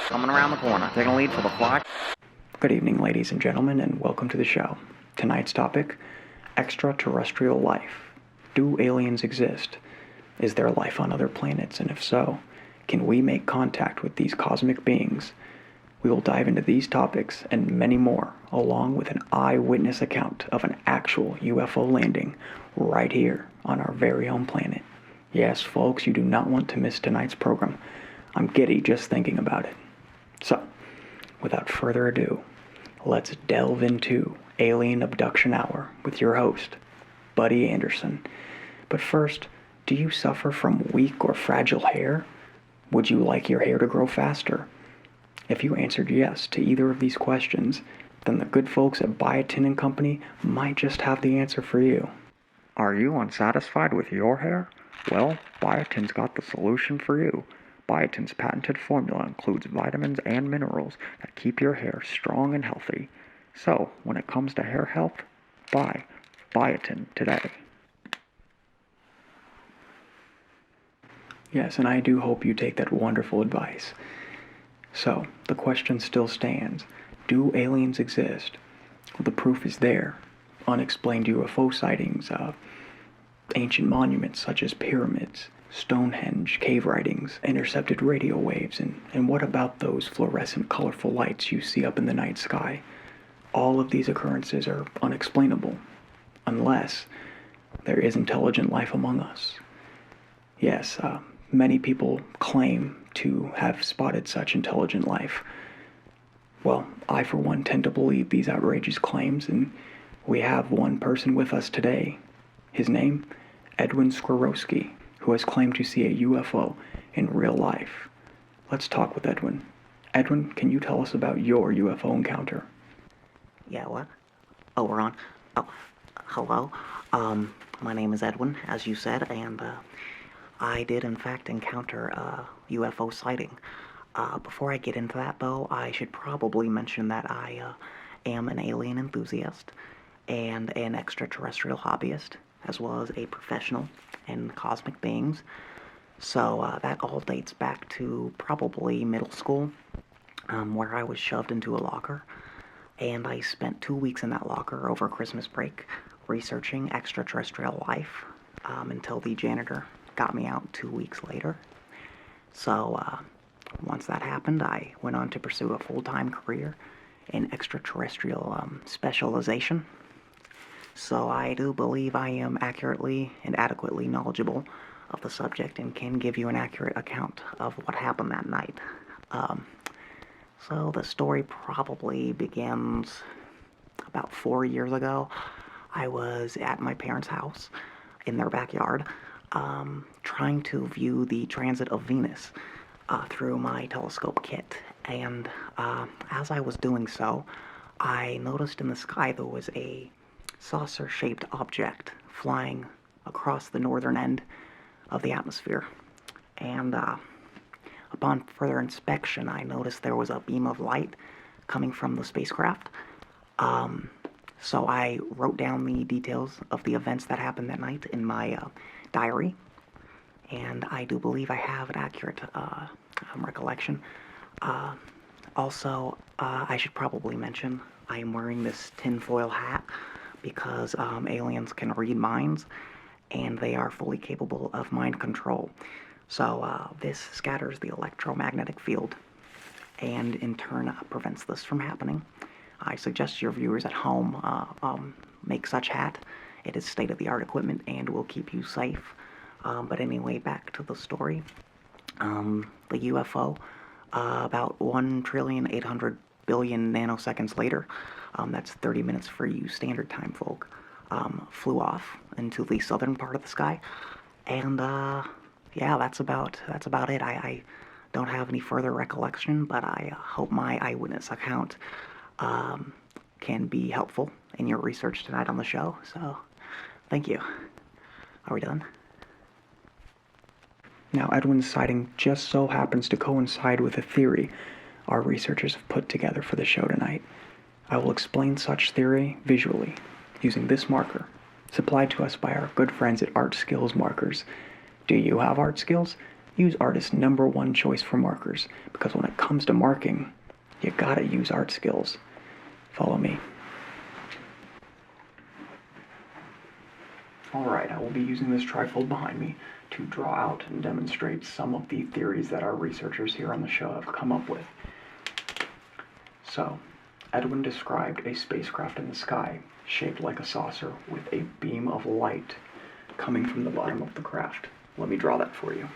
Coming around the corner, taking a lead for the fly. Good evening, ladies and gentlemen, and welcome to the show. Tonight's topic, extraterrestrial life. Do aliens exist? Is there life on other planets, and if so, can we make contact with these cosmic beings? We will dive into these topics and many more, along with an eyewitness account of an actual UFO landing right here on our very own planet. Yes, folks, you do not want to miss tonight's program. I'm giddy just thinking about it. So, without further ado, let's delve into Alien Abduction Hour with your host, Buddy Anderson. But first, do you suffer from weak or fragile hair? Would you like your hair to grow faster? If you answered yes to either of these questions, then the good folks at Biotin & Company might just have the answer for you. Are you unsatisfied with your hair? Well, Biotin's got the solution for you. Biotin's patented formula includes vitamins and minerals that keep your hair strong and healthy. So, when it comes to hair health, buy Biotin today. Yes, and I do hope you take that wonderful advice. So, the question still stands. Do aliens exist? Well, the proof is there. Unexplained UFO sightings, ancient monuments such as pyramids, Stonehenge, cave writings, intercepted radio waves, and what about those fluorescent colorful lights you see up in the night sky? All of these occurrences are unexplainable, unless there is intelligent life among us. Yes, many people claim to have spotted such intelligent life. Well, I for one tend to believe these outrageous claims, and we have one person with us today. His name, Edwin Skorowski, who has claimed to see a UFO in real life. Let's talk with Edwin. Edwin, can you tell us about your UFO encounter? Yeah, what? Oh, we're on. Oh, hello. My name is Edwin, as you said, and I did in fact encounter a UFO sighting. Before I get into that, though, I should probably mention that I am an alien enthusiast and an extraterrestrial hobbyist, as well as a professional in cosmic beings. So that all dates back to probably middle school, where I was shoved into a locker, and I spent 2 weeks in that locker over Christmas break researching extraterrestrial life until the janitor got me out 2 weeks later. So once that happened, I went on to pursue a full-time career in extraterrestrial specialization. So I do believe I am accurately and adequately knowledgeable of the subject and can give you an accurate account of what happened that night. So the story probably begins about 4 years ago. I was at my parents' house in their backyard, trying to view the transit of Venus through my telescope kit. And as I was doing so, I noticed in the sky there was a saucer-shaped object flying across the northern end of the atmosphere. And upon further inspection, I noticed there was a beam of light coming from the spacecraft. So I wrote down the details of the events that happened that night in my diary, and I do believe I have an accurate recollection. Also, I should probably mention I am wearing this tinfoil hat because aliens can read minds, and they are fully capable of mind control. So this scatters the electromagnetic field, and in turn prevents this from happening. I suggest your viewers at home make such hat. It is state-of-the-art equipment and will keep you safe. But anyway, back to the story. The UFO, about 1,800,000,000,000 nanoseconds later, that's 30 minutes for you standard time folk, flew off into the southern part of the sky, and yeah, that's about it. I don't have any further recollection, but I hope my eyewitness account can be helpful in your research tonight on the show. So, thank you. Are we done? Now, Edwin's sighting just so happens to coincide with a theory our researchers have put together for the show tonight. I will explain such theory visually, using this marker, supplied to us by our good friends at Art Skills Markers. Do you have art skills? use art as #1 choice for markers, because when it comes to marking, you gotta use art skills. Follow me. Alright, I will be using this trifold behind me to draw out and demonstrate some of the theories that our researchers here on the show have come up with. So, Edwin described a spacecraft in the sky, shaped like a saucer, with a beam of light coming from the bottom of the craft. Let me draw that for you.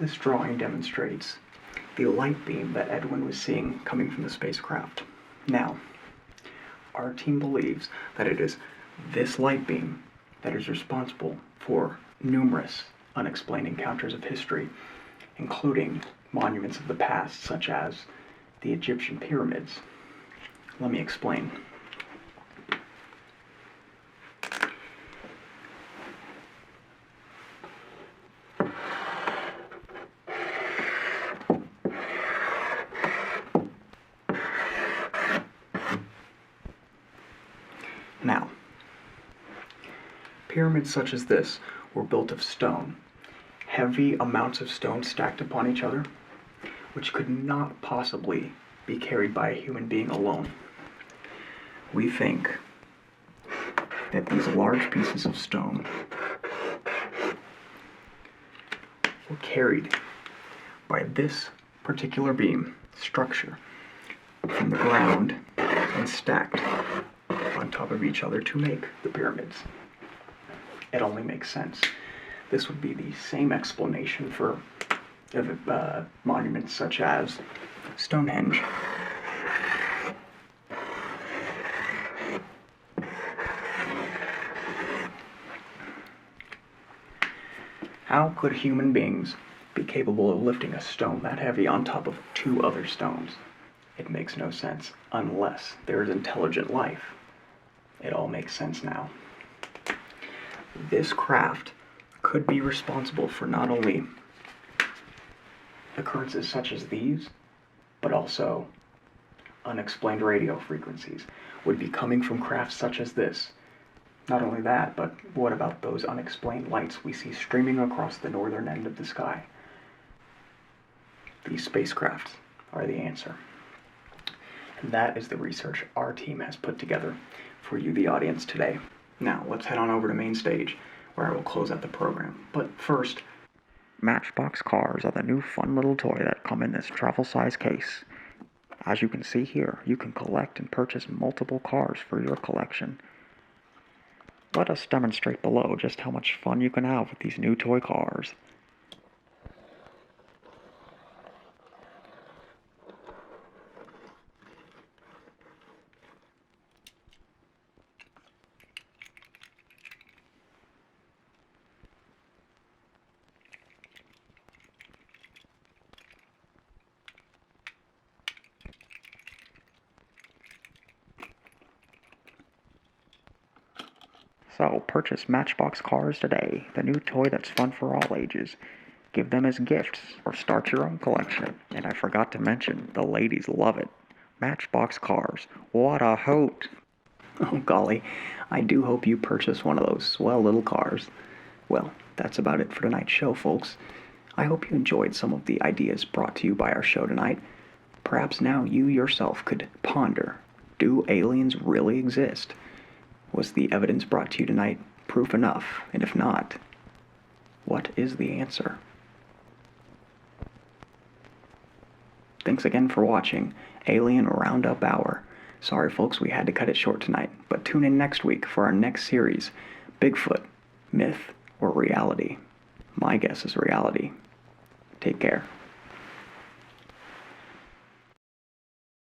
This drawing demonstrates the light beam that Edwin was seeing coming from the spacecraft. Now, our team believes that it is this light beam that is responsible for numerous unexplained encounters of history, including monuments of the past, such as the Egyptian pyramids. Let me explain. Now, pyramids such as this were built of stone, heavy amounts of stone stacked upon each other, which could not possibly be carried by a human being alone. We think that these large pieces of stone were carried by this particular beam structure from the ground and stacked on top of each other to make the pyramids. It only makes sense. This would be the same explanation for monuments such as Stonehenge. How could human beings be capable of lifting a stone that heavy on top of 2 other stones? It makes no sense unless there is intelligent life. It all makes sense now. This craft could be responsible for not only occurrences such as these, but also unexplained radio frequencies would be coming from crafts such as this. Not only that, but what about those unexplained lights we see streaming across the northern end of the sky? These spacecrafts are the answer. And that is the research our team has put together for you, the audience, today. Now, let's head on over to main stage, where I will close out the program. But first, Matchbox cars are the new fun little toy that come in this travel-size case. As you can see here, you can collect and purchase multiple cars for your collection. Let us demonstrate below just how much fun you can have with these new toy cars. So, purchase Matchbox cars today, the new toy that's fun for all ages. Give them as gifts, or start your own collection. And I forgot to mention, the ladies love it. Matchbox cars. What a hoot! Oh, golly, I do hope you purchase one of those swell little cars. Well, that's about it for tonight's show, folks. I hope you enjoyed some of the ideas brought to you by our show tonight. Perhaps now you yourself could ponder, do aliens really exist? Was the evidence brought to you tonight proof enough? And if not, what is the answer? Thanks again for watching Alien Roundup Hour. Sorry folks, we had to cut it short tonight, but tune in next week for our next series, Bigfoot, Myth or Reality? My guess is reality. Take care.